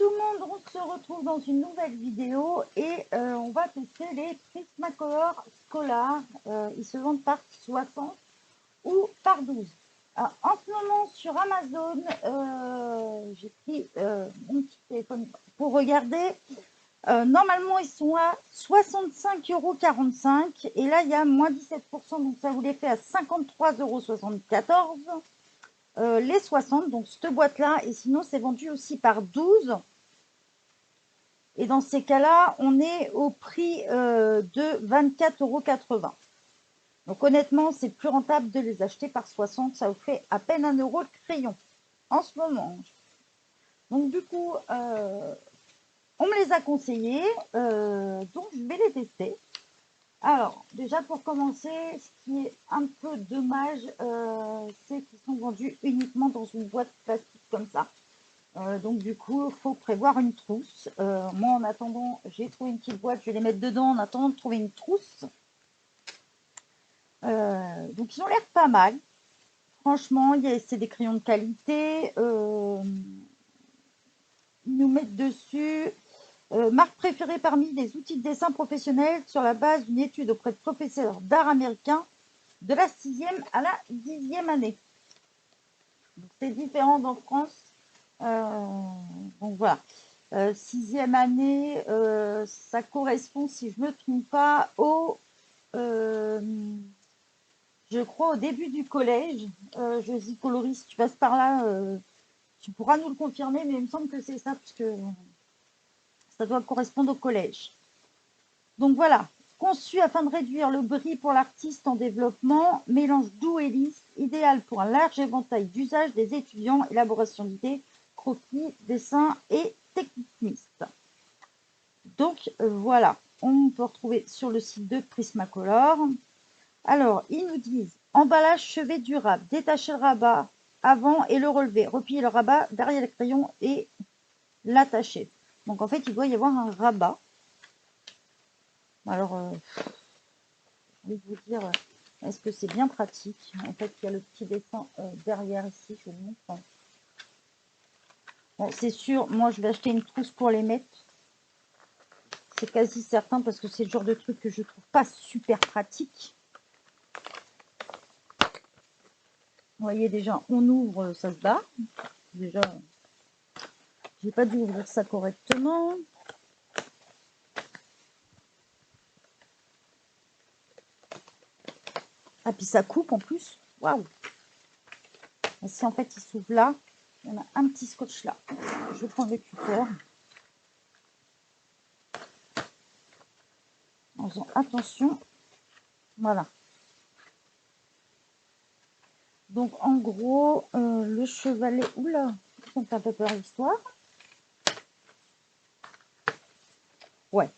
tout le monde, on se retrouve dans une nouvelle vidéo et on va tester les Prismacolor Scholar. Ils se vendent par 60 ou par 12. Alors, en ce moment sur Amazon, j'ai pris mon petit téléphone pour regarder. Normalement, ils sont à 65,45 € et là, il y a moins 17%, donc ça vous les fait à 53,74 €. Les 60, donc cette boîte-là, et sinon, c'est vendu aussi par 12. Et dans ces cas-là, on est au prix de 24,80 €. Donc honnêtement, c'est plus rentable de les acheter par 60. Ça vous fait à peine 1 € le crayon en ce moment. Donc du coup, on me les a conseillés. Donc je vais les tester. Alors, déjà pour commencer, ce qui est un peu dommage, c'est qu'ils sont vendus uniquement dans une boîte plastique comme ça. Donc du coup, il faut prévoir une trousse. Moi, en attendant, j'ai trouvé une petite boîte, je vais les mettre dedans en attendant de trouver une trousse. Donc ils ont l'air pas mal. Franchement, c'est des crayons de qualité. Ils nous mettent dessus marque préférée parmi les outils de dessin professionnels sur la base d'une étude auprès de professeurs d'art américains de la 6e à la 10e année. C'est différent en France. Donc voilà. 6e année, ça correspond, si je ne me trompe pas, je crois au début du collège. Josie Coloris, si tu passes par là, tu pourras nous le confirmer, mais il me semble que c'est ça, parce que ça doit correspondre au collège. Donc voilà, conçu afin de réduire le bris pour l'artiste en développement, mélange doux et lisse, idéal pour un large éventail d'usages des étudiants, élaboration d'idées, croquis, dessins et technistes. Donc voilà, on peut retrouver sur le site de Prismacolor. Alors, ils nous disent emballage chevet durable, détacher le rabat avant et le relever, replier le rabat derrière le crayon et l'attacher. Donc en fait, il doit y avoir un rabat. Alors, je vais vous dire, est-ce que c'est bien pratique? En fait, il y a le petit dessin derrière ici, je vous le montre. Bon, c'est sûr, moi je vais acheter une trousse pour les mettre. C'est quasi certain parce que c'est le genre de truc que je trouve pas super pratique. Vous voyez déjà, on ouvre, ça se barre. Déjà, j'ai pas dû ouvrir ça correctement. Ah, puis ça coupe en plus. Waouh! Si en fait il s'ouvre là, il y en a un petit scotch là. Je vais prendre le cutter. En faisant attention. Voilà. Donc en gros, le chevalet. Oula, ça me fait un peu peur l'histoire. Ouais.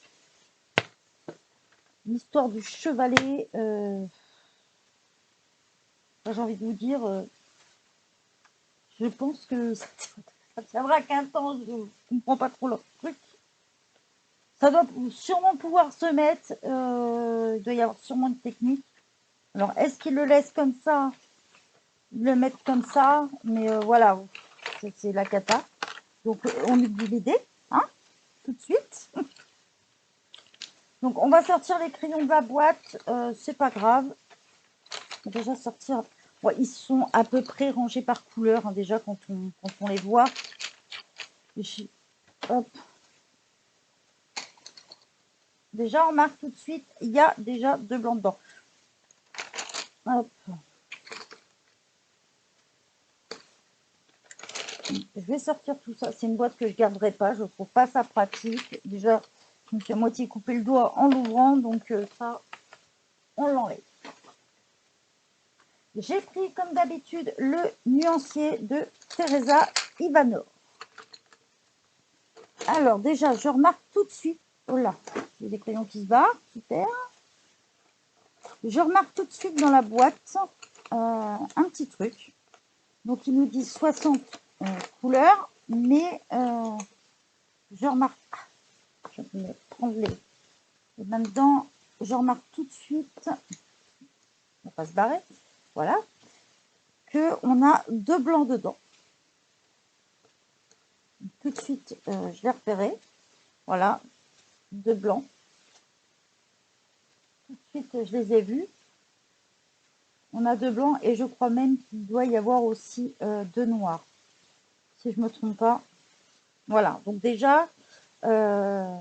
L'histoire du chevalet. J'ai envie de vous dire. Je pense que ça tiendra qu'un temps. Je ne comprends pas trop leur truc. Ça doit sûrement pouvoir se mettre. Il doit y avoir sûrement une technique. Alors, est-ce qu'ils le laissent comme ça? Ils le mettent comme ça. Mais voilà, c'est la cata. Donc, on oublie l'idée, hein, tout de suite. Donc, on va sortir les crayons de la boîte. C'est pas grave. On va déjà sortir. Ouais, ils sont à peu près rangés par couleur, hein, déjà, quand on les voit. Hop. Déjà, on remarque tout de suite, il y a déjà deux blancs dedans. Hop. Je vais sortir tout ça. C'est une boîte que je ne garderai pas. Je ne trouve pas ça pratique. Déjà, je me suis à moitié coupé le doigt en l'ouvrant. Donc ça, on l'enlève. J'ai pris, comme d'habitude, le nuancier de Teresa Ivanov. Alors, déjà, je remarque tout de suite. Oh là, j'ai des crayons qui se barrent. Super. Je remarque tout de suite dans la boîte un petit truc. Donc, ils nous disent 60 couleurs. Mais je remarque. Je vais prendre les mains dedans. Je remarque tout de suite. On va pas se barrer. Voilà. On a deux blancs dedans. tout de suite, je l'ai repéré. Voilà, 2 blancs. Tout de suite, je les ai vus. On a 2 blancs et je crois même qu'il doit y avoir aussi 2 noirs. Si je ne me trompe pas. Voilà, donc déjà, on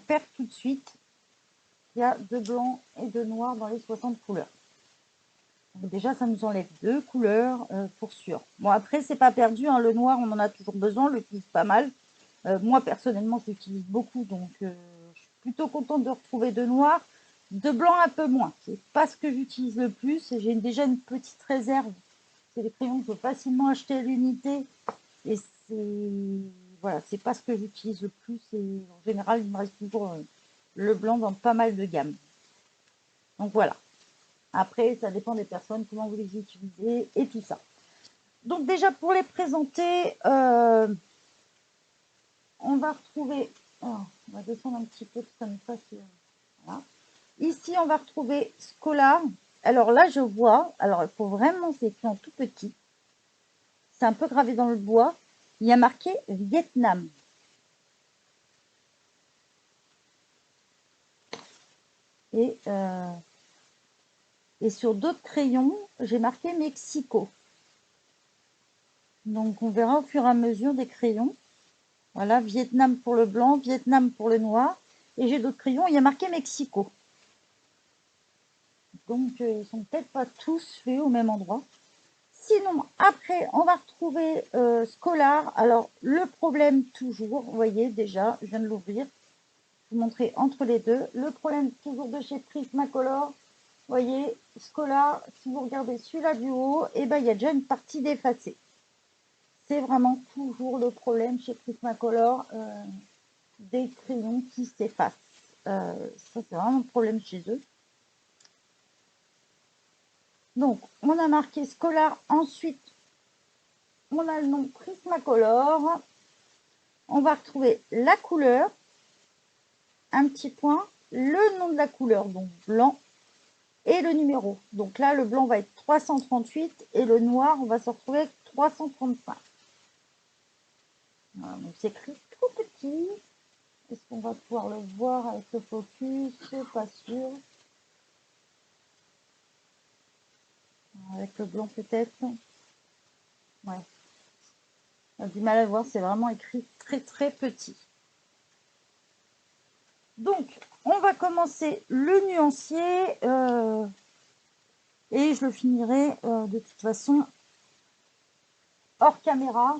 perd tout de suite. Il y a 2 blancs et 2 noirs dans les 60 couleurs. Donc déjà, ça nous enlève 2 couleurs pour sûr. Bon, après, c'est pas perdu. Hein, le noir, on en a toujours besoin. On l'utilise pas mal. Moi, personnellement, j'utilise beaucoup. Donc, je suis plutôt contente de retrouver 2 noirs. 2 blancs, un peu moins. C'est pas ce que j'utilise le plus. J'ai déjà une petite réserve. C'est des crayons que je peux facilement acheter à l'unité. Et voilà, c'est pas ce que j'utilise le plus. Et en général, il me reste toujours le blanc dans pas mal de gammes. Donc voilà. Après, ça dépend des personnes, comment vous les utilisez et tout ça. Donc déjà, pour les présenter, on va retrouver... Oh, on va descendre un petit peu comme ça. Voilà. Ici, on va retrouver Scholar. Alors là, je vois... Alors, il faut vraiment, c'est écrit en tout petit. C'est un peu gravé dans le bois. Il y a marqué Vietnam. Et sur d'autres crayons, j'ai marqué Mexico. Donc, on verra au fur et à mesure des crayons. Voilà, Vietnam pour le blanc, Vietnam pour le noir. Et j'ai d'autres crayons, il y a marqué Mexico. Donc, ils ne sont peut-être pas tous faits au même endroit. Sinon, après, on va retrouver Scholar. Alors, le problème toujours, vous voyez déjà, je viens de l'ouvrir. Je vais vous montrer entre les deux. Le problème toujours de chez Prismacolor, vous voyez, Scholar, si vous regardez celui-là du haut, et ben, il y a déjà une partie d'effacée. C'est vraiment toujours le problème chez Prismacolor. Des crayons qui s'effacent. Ça, c'est vraiment un problème chez eux. Donc, on a marqué Scholar. Ensuite, on a le nom Prismacolor. On va retrouver la couleur, un petit point, le nom de la couleur, donc blanc, et le numéro. Donc là, le blanc va être 338 et le noir, on va se retrouver avec 335. Voilà, donc c'est écrit tout petit. Est-ce qu'on va pouvoir le voir avec le focus? Pas sûr. Avec le blanc peut-être. Ouais. On a du mal à voir, c'est vraiment écrit très très petit. Donc, on va commencer le nuancier et je le finirai de toute façon hors caméra.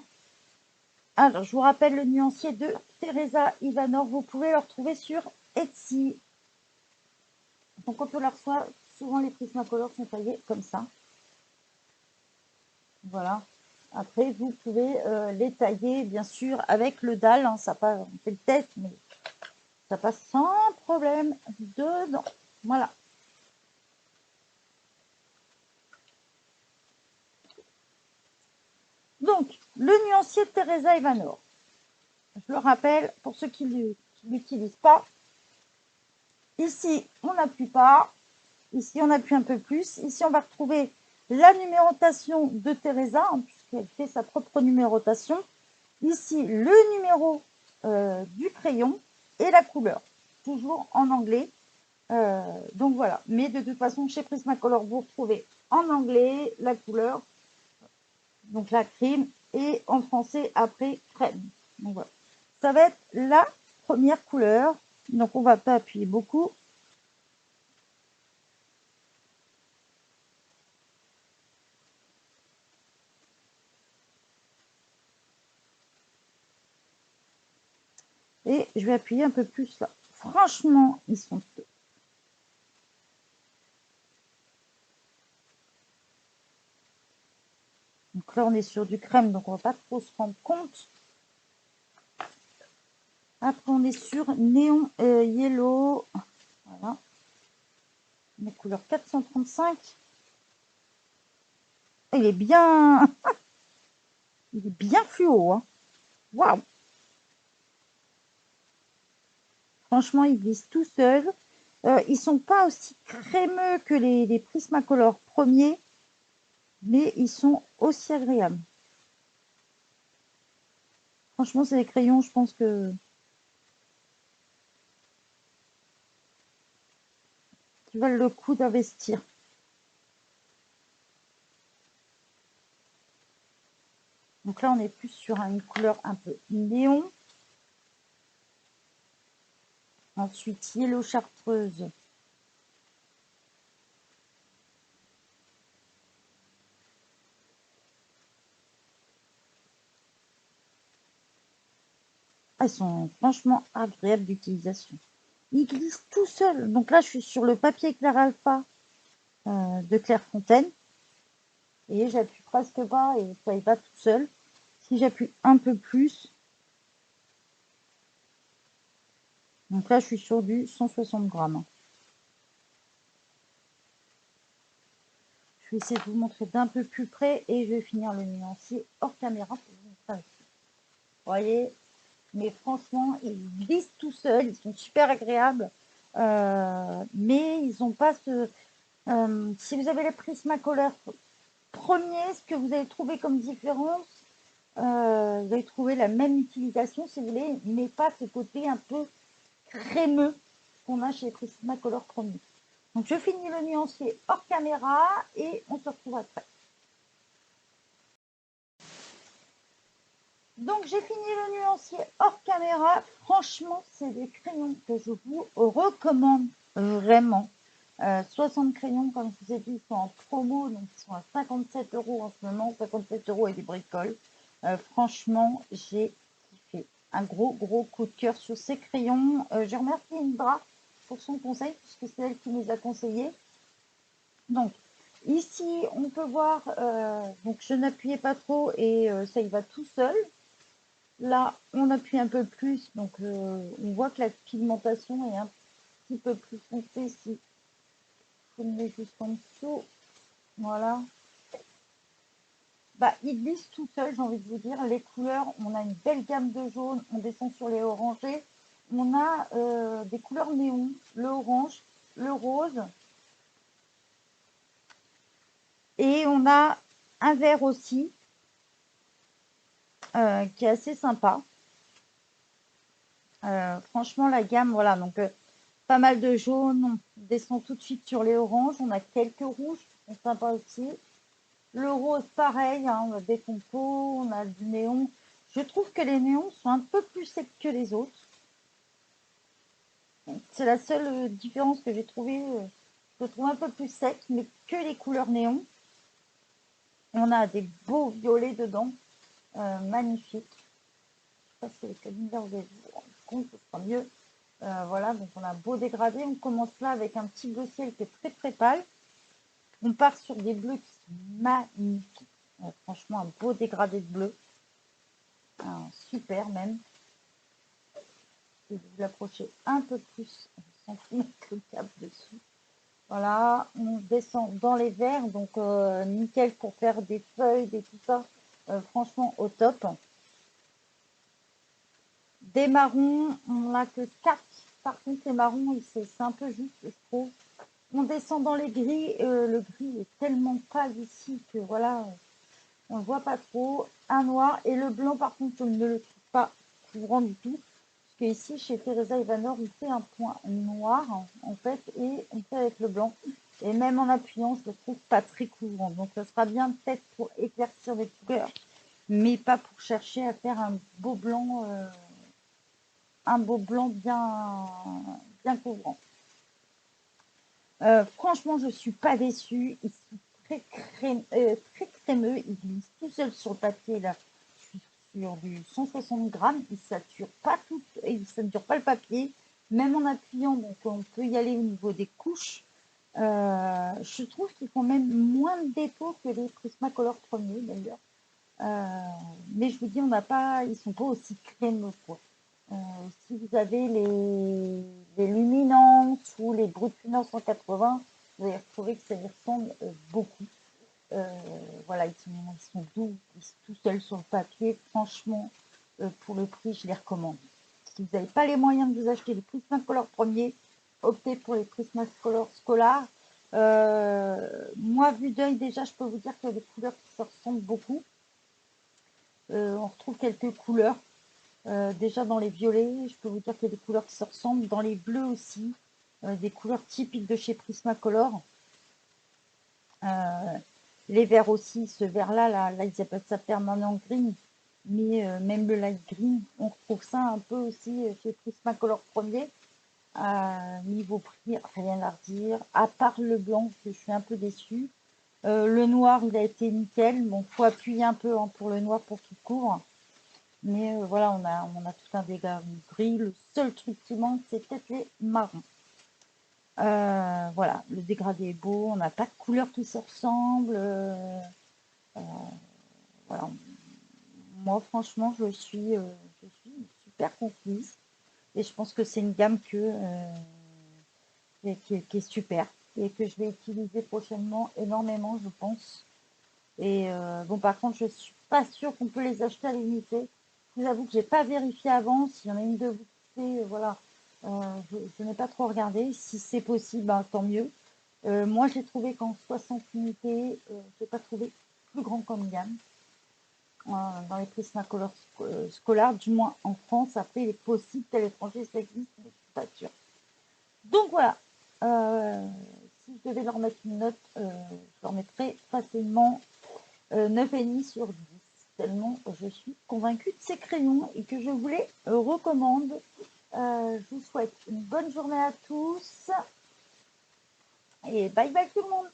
Alors, je vous rappelle le nuancier de Teresa Ivanov. Vous pouvez le retrouver sur Etsy. Donc, quand on le reçoit, souvent les Prismacolor sont taillés comme ça. Voilà. Après, vous pouvez les tailler, bien sûr, avec le dalle. Hein, ça passe, on fait le test, mais ça passe sans problème dedans. Voilà. Donc, le nuancier de Teresa Ivanov. Je le rappelle, pour ceux qui ne l'utilisent pas, ici, on n'appuie pas. Ici, on appuie un peu plus. Ici, on va retrouver la numérotation de Teresa, puisqu'elle fait sa propre numérotation. Ici, le numéro du crayon et la couleur, toujours en anglais. Donc voilà, mais de toute façon, chez Prismacolor, vous retrouvez en anglais la couleur, donc la crème, et en français après crème. Donc voilà. Ça va être la première couleur. Donc on va pas appuyer beaucoup. Et je vais appuyer un peu plus là. Franchement, ils sont... Donc là, on est sur du crème, donc on va pas trop se rendre compte. Après, on est sur néon yellow. Voilà. Mes couleurs 435. Il est bien... Il est bien fluo. Hein. Waouh! Franchement, ils glissent tout seuls. Ils sont pas aussi crémeux que les Prismacolor premiers, mais ils sont aussi agréables. Franchement, c'est des crayons, je pense que qui valent le coup d'investir. Donc là, on est plus sur une couleur un peu néon. Ensuite, yellow chartreuse. Elles sont franchement agréables d'utilisation. Ils glissent tout seuls. Donc là, je suis sur le papier Clair Alpha de Clairefontaine. Et j'appuie presque pas et ça y va tout seul. Si j'appuie un peu plus, donc là, je suis sur du 160 grammes. Je vais essayer de vous montrer d'un peu plus près et je vais finir le nuancier hors caméra pour vous montrer. Vous voyez, mais franchement, ils glissent tout seuls, ils sont super agréables, mais ils n'ont pas ce... si vous avez les Prismacolor premier, ce que vous allez trouver comme différence, vous allez trouver la même utilisation si vous voulez, mais pas ce côté un peu crémeux qu'on a chez Prismacolor premier. Donc je finis le nuancier hors caméra et on se retrouve après. Donc j'ai fini le nuancier hors caméra. Franchement, c'est des crayons que je vous recommande vraiment. 60 crayons, comme je vous ai dit, ils sont en promo, donc ils sont à 57 € en ce moment, 57 € et des bricoles. Franchement, j'ai kiffé. Un gros coup de cœur sur ces crayons. Je remercie Indra pour son conseil, puisque c'est elle qui nous a conseillé. Donc, ici, on peut voir, donc je n'appuyais pas trop et ça y va tout seul. Là, on appuie un peu plus, donc on voit que la pigmentation est un petit peu plus foncée ici. Je le mets juste en dessous. Voilà. Bah, il glisse tout seul, j'ai envie de vous dire. Les couleurs, on a une belle gamme de jaunes. On descend sur les orangés. On a des couleurs néon, le orange, le rose. Et on a un vert aussi, qui est assez sympa. Franchement, la gamme, voilà. Donc, pas mal de jaune. On descend tout de suite sur les oranges. On a quelques rouges qui sont sympas aussi. Le rose, pareil, hein, on a des compos, on a du néon. Je trouve que les néons sont un peu plus secs que les autres. C'est la seule différence que j'ai trouvée. Je le trouve un peu plus sec, mais que les couleurs néons. On a des beaux violets dedans, magnifiques. Je sais pas si avec la lumière vous allez vous rendre compte, ce sera mieux. Voilà, donc on a un beau dégradé. On commence là avec un petit bleu ciel qui est très pâle. On part sur des bleus qui sont magnifiques. Franchement, un beau dégradé de bleu. Super même. Si vous l'approchez un peu plus, sans mettre le câble dessus. Voilà, on descend dans les verts, donc nickel pour faire des feuilles, et tout ça. Franchement, au top. Des marrons, on n'a que 4. Par contre, les marrons, c'est un peu juste, je trouve. On descend dans les gris. Le gris est tellement pâle ici que voilà, on ne le voit pas trop. Un noir et le blanc, par contre, je ne le trouve pas couvrant du tout. Parce que ici, chez Teresa Ivanor, il fait un point noir, en fait, et on fait avec le blanc. Et même en appuyant, je le trouve pas très couvrant. Donc, ça sera bien peut-être pour éclaircir des couleurs, mais pas pour chercher à faire un beau blanc bien couvrant. Franchement, je suis pas déçue. Ils sont très crémeux. Ils glissent tout seuls sur le papier. Là, je suis sur du 160 grammes. Ils saturent pas tout, ils saturent pas le papier. Même en appuyant, donc on peut y aller au niveau des couches. Je trouve qu'ils font même moins de défauts que les Prismacolor premiers d'ailleurs. Mais je vous dis, ils sont pas aussi crémeux quoi. Si vous avez les Luminance ou les Brutinor 180, vous allez retrouver que ça y ressemble beaucoup. Voilà, ils sont doux, ils sont tout seuls sur le papier. Franchement, pour le prix, je les recommande. Si vous n'avez pas les moyens de vous acheter les Prismacolor premiers, optez pour les Prismacolor Scholar. Moi, vu d'œil, déjà, je peux vous dire qu'il y a des couleurs qui se ressemblent beaucoup. On retrouve quelques couleurs. Déjà dans les violets, je peux vous dire qu'il y a des couleurs qui se ressemblent. Dans les bleus aussi, des couleurs typiques de chez Prismacolor. Les verts aussi, ce vert-là, là, ils appellent ça permanent green. Mais même le light green, on retrouve ça un peu aussi chez Prismacolor premier. Niveau prix, rien à redire. À part le blanc, que je suis un peu déçue. Le noir, il a été nickel. Bon, faut appuyer un peu hein, pour le noir pour qu'il couvre. Mais voilà, on a tout un dégât gris. Le seul truc qui manque, c'est peut-être les marrons. Voilà, le dégradé est beau. On n'a pas de couleurs qui se ressemblent. Voilà. Moi, franchement, je suis super conquise. Et je pense que c'est une gamme qui est super et que je vais utiliser prochainement énormément, je pense. Et bon, par contre, je suis pas sûre qu'on peut les acheter à l'unité. Je vous avoue que j'ai pas vérifié avant. S'il y en a une de vous qui sait, voilà, je n'ai pas trop regardé. Si c'est possible, ben, tant mieux. Moi, j'ai trouvé qu'en 60 unités, j'ai pas trouvé plus grand comme gamme dans les Prismacolor scolaires, du moins en France. Après, il est possible qu'à l'étranger, ça existe, mais je suis pas sûre. Donc voilà. Si je devais leur mettre une note, je leur mettrais facilement 9,5 sur 10, tellement je suis convaincue de ces crayons et que je vous les recommande. Je vous souhaite une bonne journée à tous et bye bye tout le monde.